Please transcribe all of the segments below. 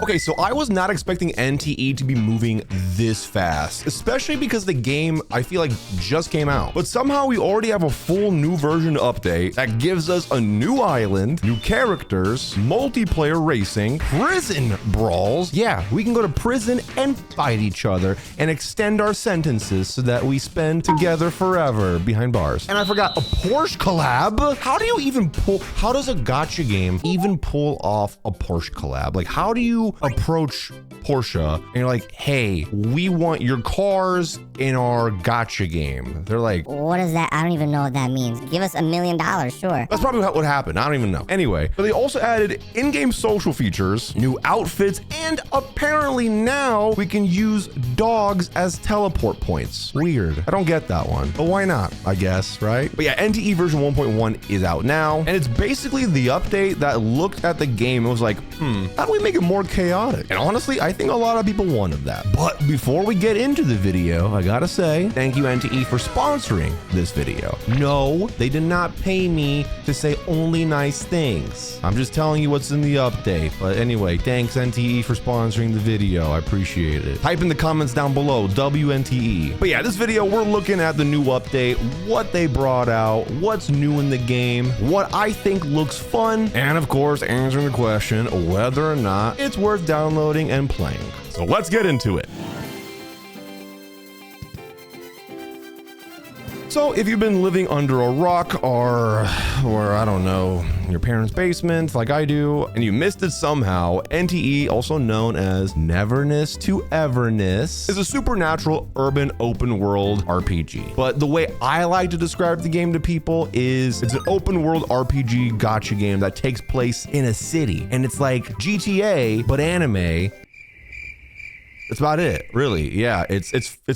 Okay, so I was not expecting NTE to be moving this fast, especially because the game, I feel like, just came out. But somehow we already have a full new version update that gives us a new island, new characters, multiplayer racing, prison brawls. Yeah, we can go to prison and fight each other and extend our sentences so that we spend together forever behind bars. And I forgot, a Porsche collab? How do you even how does a gacha game even pull off a Porsche collab? Like, how do you approach Porsche and you're like, hey, we want your cars in our gacha game? They're like, what is that? I don't even know what that means. Give us $1 million, sure. That's probably what happened. I don't even know. Anyway, but they also added in-game social features, new outfits, and apparently now we can use dogs as teleport points. Weird. I don't get that one, but why not? I guess, right? But yeah, NTE version 1.1 is out now, and it's basically the update that looked at the game and was like, how do we make it more chaotic? And honestly, I think a lot of people wanted that. But before we get into the video, I gotta say, thank you NTE for sponsoring this video. No, they did not pay me to say only nice things. I'm just telling you what's in the update. But anyway, thanks NTE for sponsoring the video. I appreciate it. Type in the comments down below, WNTE. But yeah, this video, we're looking at the new update, what they brought out, what's new in the game, what I think looks fun, and of course, answering the question whether or not it's worth downloading and playing. So let's get into it. So if you've been living under a rock or I don't know, your parents' basement like I do, and you missed it somehow, NTE, also known as Neverness to Everness, is a supernatural urban open world RPG. But the way I like to describe the game to people is it's an open world RPG gacha game that takes place in a city. And it's like GTA, but anime. That's about it, really. Yeah, it's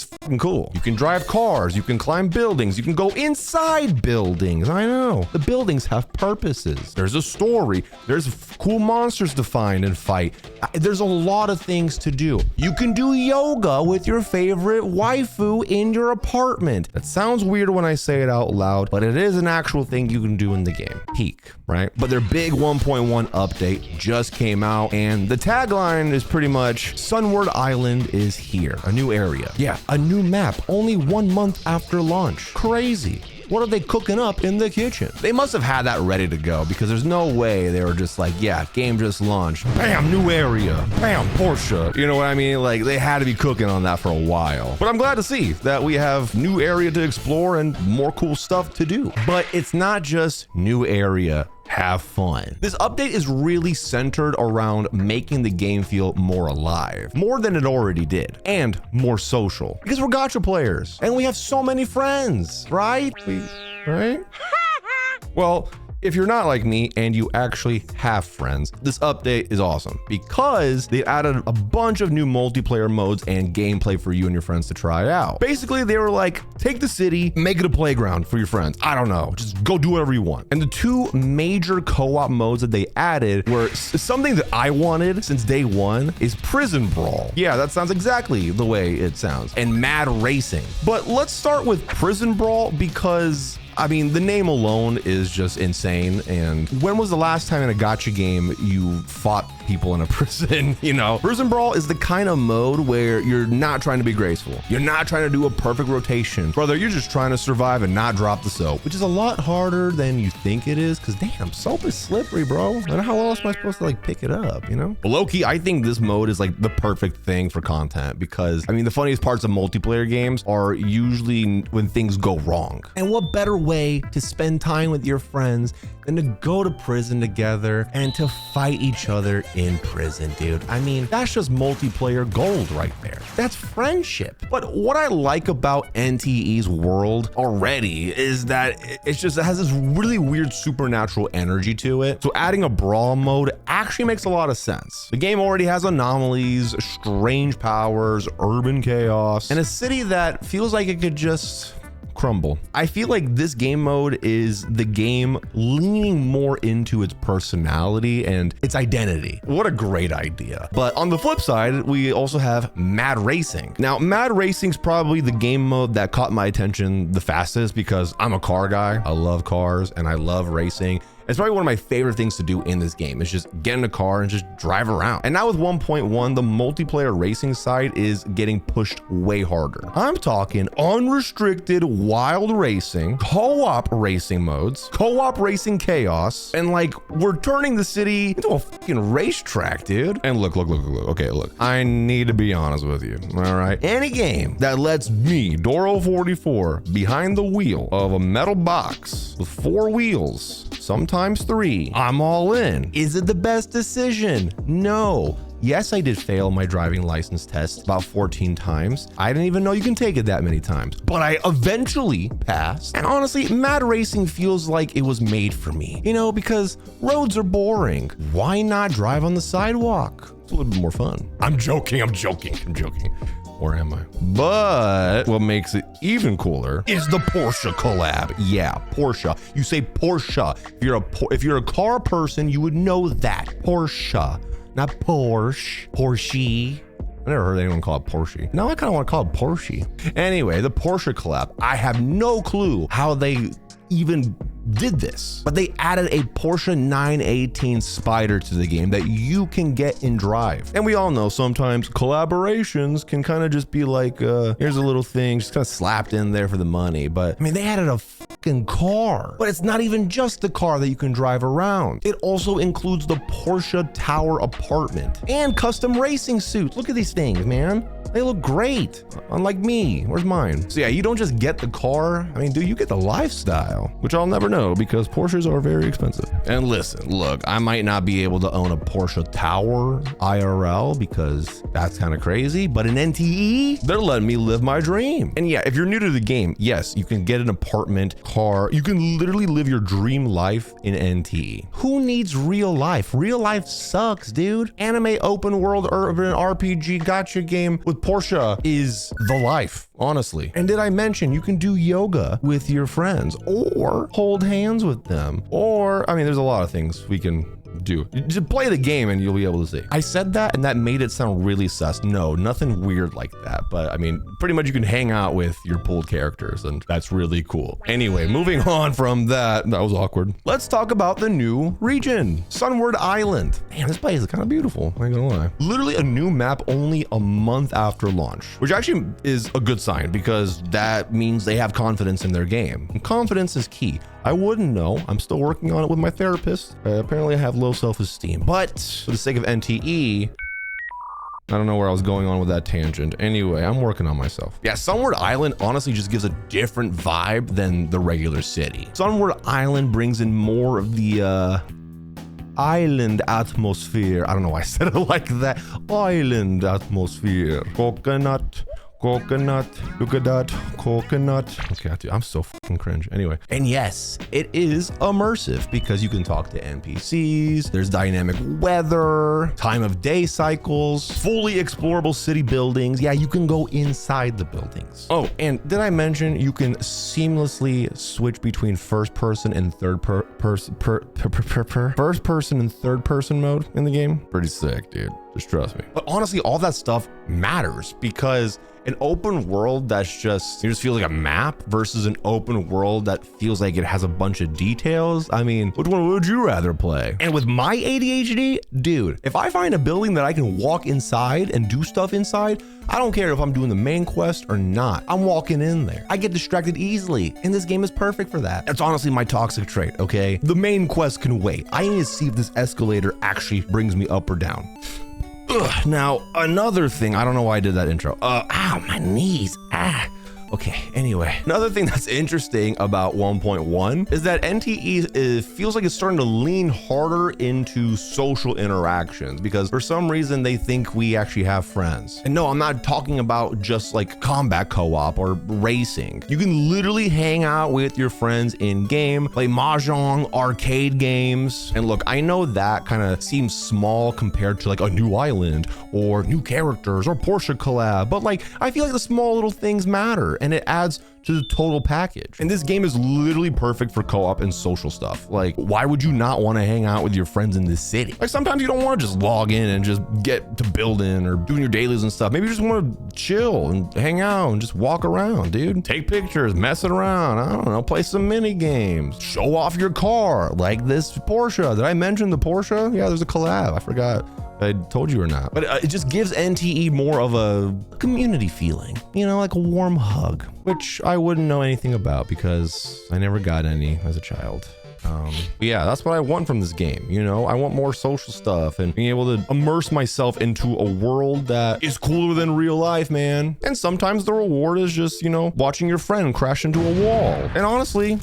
fucking cool. You can drive cars, you can climb buildings, you can go inside buildings. I know. The buildings have purposes. There's a story. There's cool monsters to find and fight. There's a lot of things to do. You can do yoga with your favorite waifu in your apartment. That sounds weird when I say it out loud, but it is an actual thing you can do in the game. Peak, right? But their big 1.1 update just came out, and the tagline is pretty much Sunward Island is here, a new area. Yeah, a new map, only 1 month after launch. Crazy. What are they cooking up in the kitchen? They must have had that ready to go, because there's no way they were just like, yeah, game just launched. Bam, new area. Bam, Porsche. You know what I mean? Like, they had to be cooking on that for a while. But I'm glad to see that we have new area to explore and more cool stuff to do. But it's not just new area. Have fun. This update is really centered around making the game feel more alive, more than it already did, and more social. Because we're gacha players, and we have so many friends, right? Right? Well, if you're not like me and you actually have friends, this update is awesome because they added a bunch of new multiplayer modes and gameplay for you and your friends to try out. Basically, they were like, take the city, make it a playground for your friends. I don't know, just go do whatever you want. And the two major co-op modes that they added were something that I wanted since day one is Prison Brawl. Yeah, that sounds exactly the way it sounds. And Mad Racing. But let's start with Prison Brawl because I mean, the name alone is just insane. And when was the last time in a gacha game you fought people in a prison? You know, Prison Brawl is the kind of mode where you're not trying to be graceful. You're not trying to do a perfect rotation. Brother, you're just trying to survive and not drop the soap, which is a lot harder than you think it is. Cause damn, soap is slippery, bro. And how else am I supposed to like pick it up, you know? But low-key, I think this mode is like the perfect thing for content because I mean, the funniest parts of multiplayer games are usually when things go wrong. And what better way to spend time with your friends than to go to prison together and to fight each other in prison, dude. I mean, that's just multiplayer gold right there. That's friendship. But what I like about NTE's world already is that it has this really weird supernatural energy to it. So adding a brawl mode actually makes a lot of sense. The game already has anomalies, strange powers, urban chaos, and a city that feels like it could just crumble. I feel like this game mode is the game leaning more into its personality and its identity. What a great idea. But on the flip side, we also have Mad Racing. Now, Mad Racing's probably the game mode that caught my attention the fastest because I'm a car guy. I love cars and I love racing. It's probably one of my favorite things to do in this game is just get in a car and just drive around. And now with 1.1, the multiplayer racing side is getting pushed way harder. I'm talking unrestricted wild racing, co-op racing modes, co-op racing chaos, and like we're turning the city into a fucking racetrack, dude. And look. Okay, look, I need to be honest with you, all right? Any game that lets me, Doro44, behind the wheel of a metal box with 4 wheels, sometimes 3, I'm all in. Is it the best decision? No. Yes, I did fail my driving license test about 14 times. I didn't even know you can take it that many times, but I eventually passed. And honestly, mad racing feels like it was made for me, you know, because roads are boring. Why not drive on the sidewalk? It's a little bit more fun. I'm joking. Or am I? But what makes it even cooler is the Porsche collab. Yeah, Porsche. You say Porsche. If you're a car person, you would know that. Porsche. Not Porsche. Porsche. I never heard anyone call it Porsche. Now I kind of want to call it Porsche. Anyway, the Porsche collab. I have no clue how they even did this, but they added a Porsche 918 Spider to the game that you can get in Drive. And we all know sometimes collaborations can kind of just be like, here's a little thing just kind of slapped in there for the money. But I mean, they added a fucking car, but it's not even just the car that you can drive around. It also includes the Porsche Tower apartment and custom racing suits. Look at these things, man. They look great, unlike me. Where's mine? So yeah, you don't just get the car. I mean, dude, you get the lifestyle, which I'll never know because Porsches are very expensive. And listen, look, I might not be able to own a Porsche Tower IRL because that's kind of crazy, but in NTE, they're letting me live my dream. And yeah, if you're new to the game, yes, you can get an apartment, car. You can literally live your dream life in NTE. Who needs real life? Real life sucks, dude. Anime open world urban RPG gotcha game with Porsche is the life, honestly. And did I mention you can do yoga with your friends or hold hands with them? Or, I mean, there's a lot of things we can do. Just play the game and you'll be able to see. I said that and that made it sound really sus. No, nothing weird like that. But I mean, pretty much you can hang out with your pooled characters and that's really cool. Anyway, moving on from that was awkward. Let's talk about the new region, Sunward Island. Man, this place is kind of beautiful. I ain't gonna lie. Literally a new map only a month after launch, which actually is a good sign because that means they have confidence in their game. And confidence is key. I wouldn't know. I'm still working on it with my therapist. Apparently I have low self-esteem, but for the sake of NTE, I don't know where I was going on with that tangent. Anyway, I'm working on myself. Yeah, Sunward Island honestly just gives a different vibe than the regular city. Sunward Island brings in more of the island atmosphere. I don't know why I said it like that. Island atmosphere. Coconut. Look at that, coconut. Okay, dude, I'm so fucking cringe. Anyway, and yes, it is immersive because you can talk to NPCs, there's dynamic weather, time of day cycles, fully explorable city buildings. Yeah, you can go inside the buildings. Oh, and did I mention you can seamlessly switch between first person and third person and third person mode in the game? Pretty sick, dude. Just trust me. But honestly, all that stuff matters because an open world that's just feels like a map versus an open world that feels like it has a bunch of details. I mean, which one would you rather play? And with my ADHD, dude, if I find a building that I can walk inside and do stuff inside, I don't care if I'm doing the main quest or not. I'm walking in there. I get distracted easily, and this game is perfect for that. That's honestly my toxic trait, okay? The main quest can wait. I need to see if this escalator actually brings me up or down. Ugh, now, another thing, I don't know why I did that intro. Ow, my knees, Okay, anyway, another thing that's interesting about 1.1 is that NTE feels like it's starting to lean harder into social interactions because for some reason they think we actually have friends. And no, I'm not talking about just like combat co-op or racing. You can literally hang out with your friends in game, play mahjong, arcade games. And look, I know that kind of seems small compared to like a new island or new characters or Porsche collab, but like I feel like the small little things matter. and it adds to the total package. And this game is literally perfect for co-op and social stuff. Like, why would you not want to hang out with your friends in this city? Like, sometimes you don't want to just log in and just get to building or doing your dailies and stuff. Maybe you just want to chill and hang out and just walk around, dude. Take pictures, mess it around. I don't know, play some mini games, show off your car, like this Porsche. Did I mention the Porsche? Yeah, there's a collab. I forgot if I told you or not. But it just gives NTE more of a community feeling, you know, like a warm hug, which I wouldn't know anything about because I never got any as a child. But yeah, that's what I want from this game. You know, I want more social stuff and being able to immerse myself into a world that is cooler than real life, man. And sometimes the reward is just, you know, watching your friend crash into a wall. And honestly,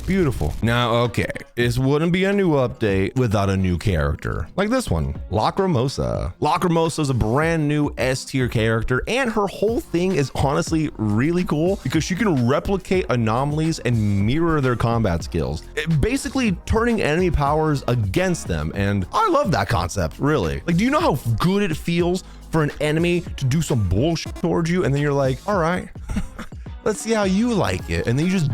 beautiful. Now, okay, this wouldn't be a new update without a new character like this one, Lacrimosa. Lacrimosa is a brand new S tier character, and her whole thing is honestly really cool because she can replicate anomalies and mirror their combat skills, basically turning enemy powers against them. And I love that concept, really. Like, do you know how good it feels for an enemy to do some bullshit towards you, and then you're like, all right, let's see how you like it, and then you just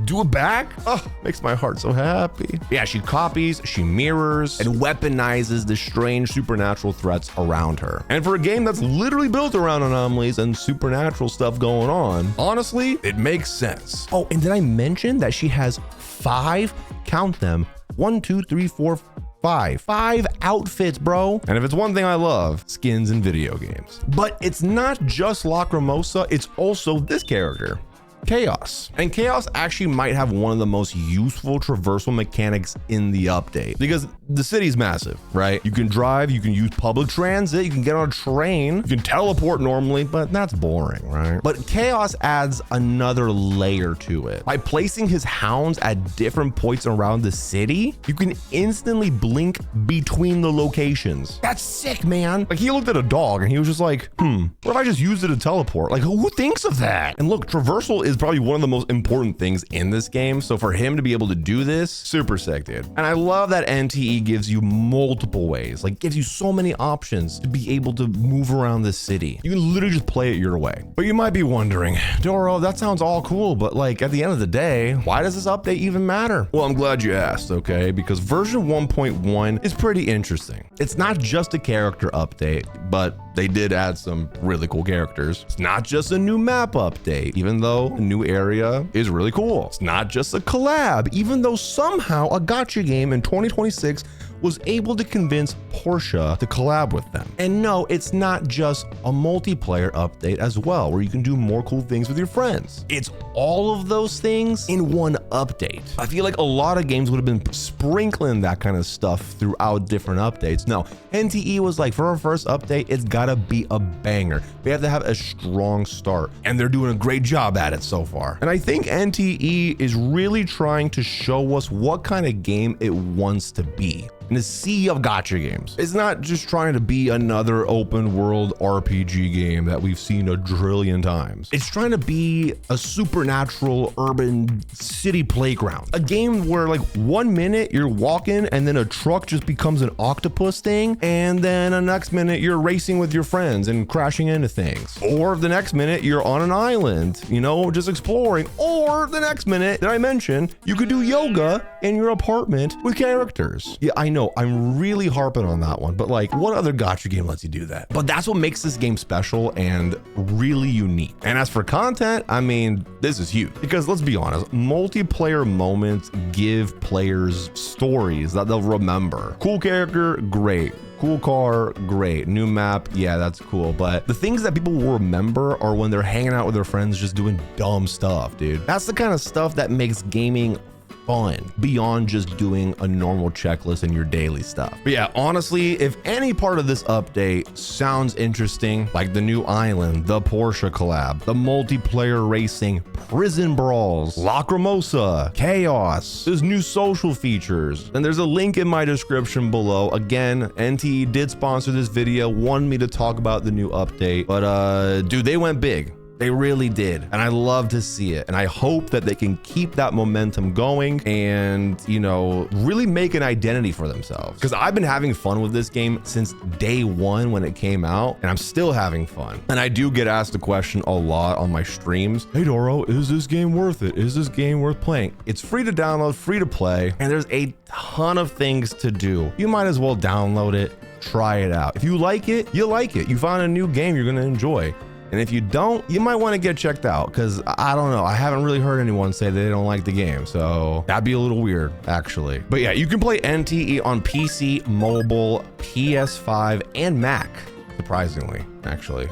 do it back? Oh, makes my heart so happy. Yeah, she copies, she mirrors, and weaponizes the strange supernatural threats around her. And for a game that's literally built around anomalies and supernatural stuff going on, honestly, it makes sense. Oh, and did I mention that she has 5, count them, 1, 2, 3, 4, 5 outfits, bro. And if it's one thing I love, skins in video games. But it's not just Lacrimosa, it's also this character, Chaos. And Chaos actually might have one of the most useful traversal mechanics in the update because the city's massive, right? You can drive, you can use public transit, you can get on a train, you can teleport normally, but that's boring, right? But Chaos adds another layer to it. By placing his hounds at different points around the city, you can instantly blink between the locations. That's sick, man. Like, he looked at a dog and he was just like, what if I just used it to teleport? Like, who thinks of that? And look, traversal is probably one of the most important things in this game. So for him to be able to do this, super sick, dude. And I love that NTE gives you multiple ways, like gives you so many options to be able to move around the city. You can literally just play it your way. But you might be wondering, Doro, that sounds all cool, but like at the end of the day, why does this update even matter? Well, I'm glad you asked, okay? Because version 1.1 is pretty interesting. It's not just a character update, but they did add some really cool characters. It's not just a new map update, even though a new area is really cool. It's not just a collab, even though somehow a gacha game in 2026 was able to convince Porsche to collab with them. And no, it's not just a multiplayer update as well, where you can do more cool things with your friends. It's all of those things in one update. I feel like a lot of games would have been sprinkling that kind of stuff throughout different updates. No, NTE was like, for our first update, it's gotta be a banger. We have to have a strong start, and they're doing a great job at it so far. And I think NTE is really trying to show us what kind of game it wants to be in a sea of gacha games. It's not just trying to be another open world RPG game that we've seen a trillion times. It's trying to be a supernatural urban city playground. A game where like 1 minute you're walking and then a truck just becomes an octopus thing, and then the next minute you're racing with your friends and crashing into things. Or the next minute you're on an island, you know, just exploring. Or the next minute that I mentioned, you could do yoga in your apartment with characters. Yeah, I know I'm really harping on that one, but like, what other gacha game lets you do that? But that's what makes this game special and really unique. And as for content, I mean, this is huge because let's be honest, multiplayer moments give players stories that they'll remember. Cool character, great. Cool car, great. New map, yeah, that's cool. But the things that people will remember are when they're hanging out with their friends just doing dumb stuff, dude. That's the kind of stuff that makes gaming fun beyond just doing a normal checklist in your daily stuff. But yeah, honestly, if any part of this update sounds interesting, like the new island, the Porsche collab, the multiplayer racing, prison brawls, Lacrimosa, Chaos, there's new social features, and there's a link in my description below. Again, NTE did sponsor this video, wanted me to talk about the new update, but dude, they went big. They really did. And I love to see it. And I hope that they can keep that momentum going and, you know, really make an identity for themselves. Because I've been having fun with this game since day one when it came out, and I'm still having fun. And I do get asked the question a lot on my streams. Hey, Doro, is this game worth it? Is this game worth playing? It's free to download, free to play, and there's a ton of things to do. You might as well download it, try it out. If you like it, you like it. You find a new game you're gonna enjoy. And if you don't, you might want to get checked out, because I don't know. I haven't really heard anyone say they don't like the game. So that'd be a little weird, actually. But yeah, you can play NTE on PC, mobile, PS5, and Mac, surprisingly, actually,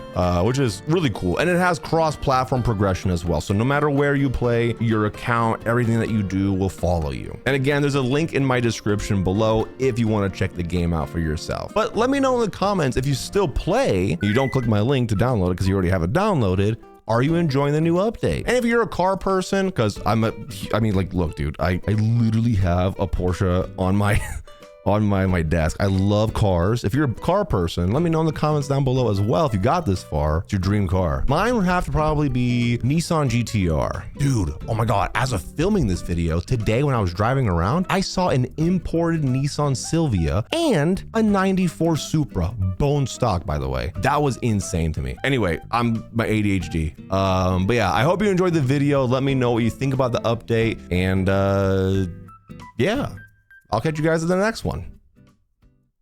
which is really cool. And it has cross-platform progression as well. So no matter where you play, your account, everything that you do will follow you. And again, there's a link in my description below if you want to check the game out for yourself. But let me know in the comments if you still play. You don't click my link to download it because you already have it downloaded. Are you enjoying the new update? And if you're a car person, because I mean, like, look, dude, I literally have a Porsche on my on my desk. I love cars. If you're a car person, let me know in the comments down below as well if you got this far. It's your dream car. Mine would have to probably be Nissan GTR. Dude, oh my God, as of filming this video, today when I was driving around, I saw an imported Nissan Silvia and a 94 Supra, bone stock, by the way. That was insane to me. Anyway, I'm my ADHD. But yeah, I hope you enjoyed the video. Let me know what you think about the update, and yeah. I'll catch you guys in the next one.